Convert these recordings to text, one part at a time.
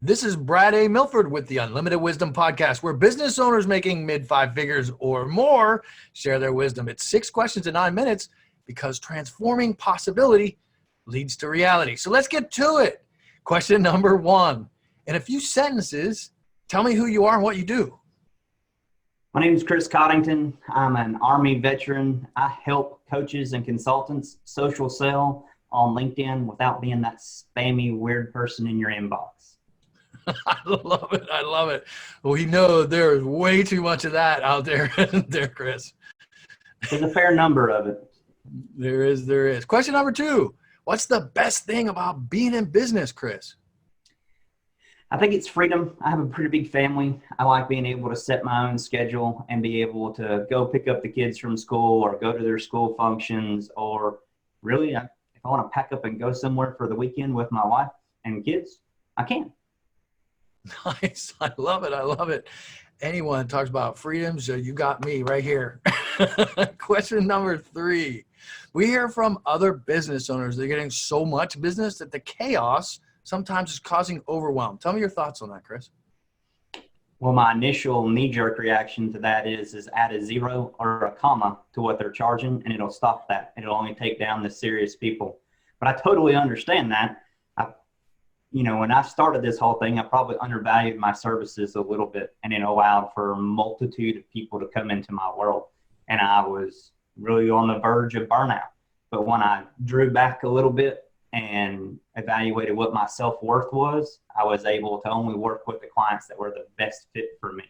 This is Brad A. Milford with the Unlimited Wisdom Podcast, where business owners making mid-five figures or more share their wisdom. It's 6 questions in 9 minutes because transforming possibility leads to reality. So let's get to it. Question number 1. In a few sentences, tell me who you are and what you do. My name is Chris Coddington. I'm an Army veteran. I help coaches and consultants social sell on LinkedIn without being that spammy, weird person in your inbox. I love it. I love it. We know there is way too much of that out there, Chris. There's a fair number of it. There is. Question number 2. What's the best thing about being in business, Chris? I think it's freedom. I have a pretty big family. I like being able to set my own schedule and be able to go pick up the kids from school or go to their school functions, or really, if I want to pack up and go somewhere for the weekend with my wife and kids, I can. Nice. I love it. I love it. Anyone talks about freedom, so you got me right here. Question number 3. We hear from other business owners they're getting so much business that the chaos sometimes is causing overwhelm. Tell me your thoughts on that, Chris. Well, my initial knee-jerk reaction to that is add a 0 or a comma to what they're charging, and it'll stop that. It'll only take down the serious people. But I totally understand that. When I started this whole thing, I probably undervalued my services a little bit, and it allowed for a multitude of people to come into my world. And I was really on the verge of burnout. But when I drew back a little bit and evaluated what my self-worth was, I was able to only work with the clients that were the best fit for me.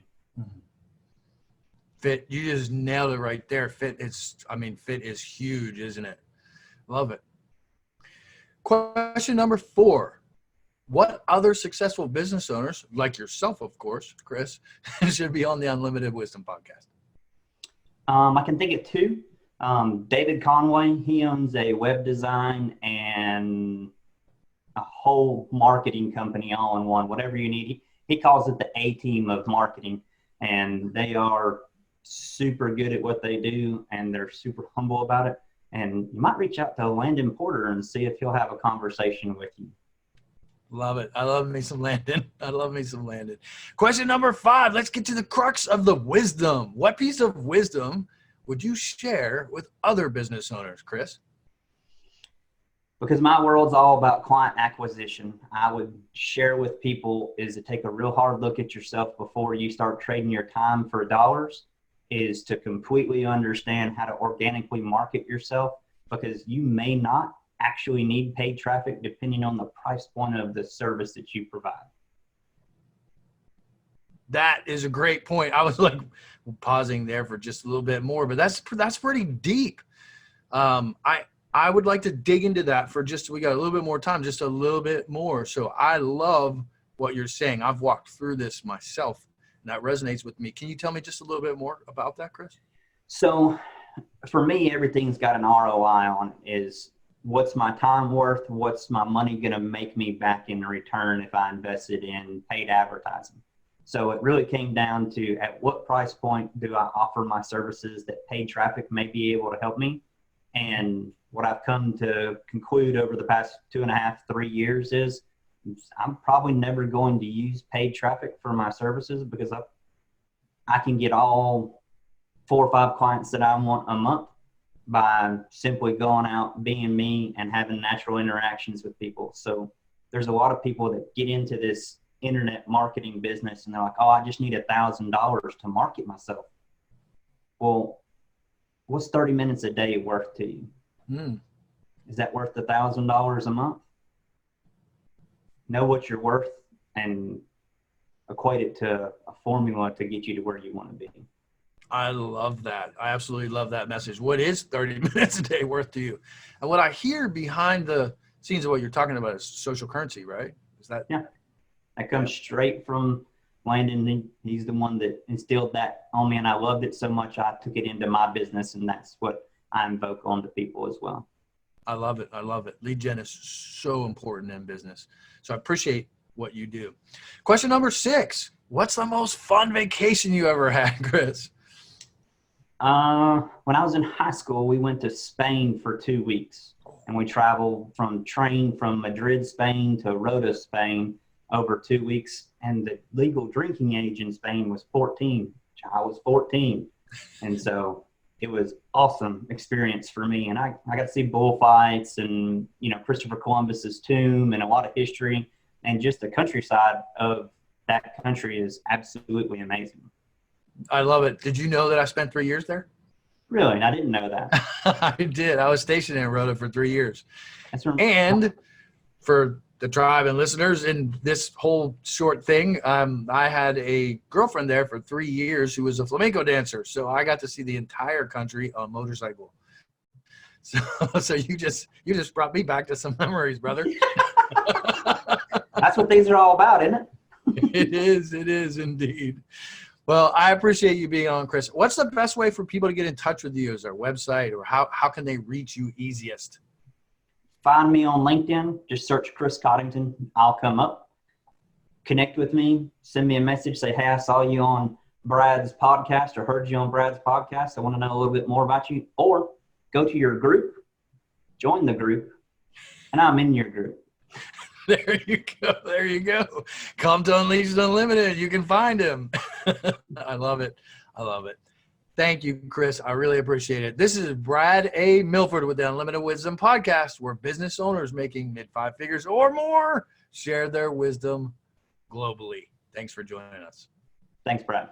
Fit, you just nailed it right there. Fit is huge, isn't it? Love it. Question number 4. What other successful business owners, like yourself, of course, Chris, should be on the Unlimited Wisdom Podcast? I can think of 2. David Conway, he owns a web design and a whole marketing company all in one, whatever you need. He calls it the A-team of marketing, and they are super good at what they do, and they're super humble about it. And you might reach out to Landon Porter and see if he'll have a conversation with you. Love it. I love me some Landon. Question number 5. Let's get to the crux of the wisdom. What piece of wisdom would you share with other business owners, Chris? Because my world's all about client acquisition, I would share with people is to take a real hard look at yourself before you start trading your time for dollars, is to completely understand how to organically market yourself, because you may not actually need paid traffic depending on the price point of the service that you provide. That is a great point. I was like pausing there for just a little bit more, but that's pretty deep. I would like to dig into that we got a little bit more time, just a little bit more. So I love what you're saying. I've walked through this myself, and that resonates with me. Can you tell me just a little bit more about that, Chris? So for me, everything's got an ROI on it. Is what's my time worth? What's my money going to make me back in return if I invested in paid advertising? So it really came down to at what price point do I offer my services that paid traffic may be able to help me? And what I've come to conclude over the past 2.5, 3 years is I'm probably never going to use paid traffic for my services, because I can get all 4 or 5 clients that I want a month by simply going out, being me, and having natural interactions with people. So there's a lot of people that get into this internet marketing business and they're like, oh, I just need $1,000 to market myself. Well, what's 30 minutes a day worth to you? Is that worth $1,000 a month? Know what you're worth and equate it to a formula to get you to where you want to be. I love that. I absolutely love that message. What is 30 minutes a day worth to you? And what I hear behind the scenes of what you're talking about is social currency, right? Is that? Yeah. That comes straight from Landon. He's the one that instilled that on me, and I loved it so much I took it into my business, and that's what I invoke onto people as well. I love it. I love it. Lead gen is so important in business. So I appreciate what you do. Question number 6. What's the most fun vacation you ever had, Chris? When I was in high school, we went to Spain for 2 weeks, and we traveled from Madrid, Spain to Rota, Spain, over 2 weeks, and the legal drinking age in Spain was 14. I was 14. And so it was awesome experience for me. And I got to see bullfights and, Christopher Columbus's tomb and a lot of history, and just the countryside of that country is absolutely amazing. I love it. Did you know that I spent 3 years there? Really? And I didn't know that. I did. I was stationed in Rota for 3 years. And for the tribe and listeners in this whole short thing, I had a girlfriend there for 3 years who was a flamenco dancer. So I got to see the entire country on motorcycle. So you just brought me back to some memories, brother. That's what these are all about, isn't it? It is indeed. Well, I appreciate you being on, Chris. What's the best way for people to get in touch with you? Is there a website, or how can they reach you easiest? Find me on LinkedIn. Just search Chris Coddington. I'll come up. Connect with me. Send me a message. Say, hey, I saw you on Brad's podcast or heard you on Brad's podcast. I want to know a little bit more about you. Or go to your group, join the group, and I'm in your group. There you go. Come to Unleashed Unlimited. You can find him. I love it. Thank you, Chris. I really appreciate it. This is Brad A. Milford with the Unlimited Wisdom Podcast, where business owners making mid-5 figures or more share their wisdom globally. Thanks for joining us. Thanks, Brad.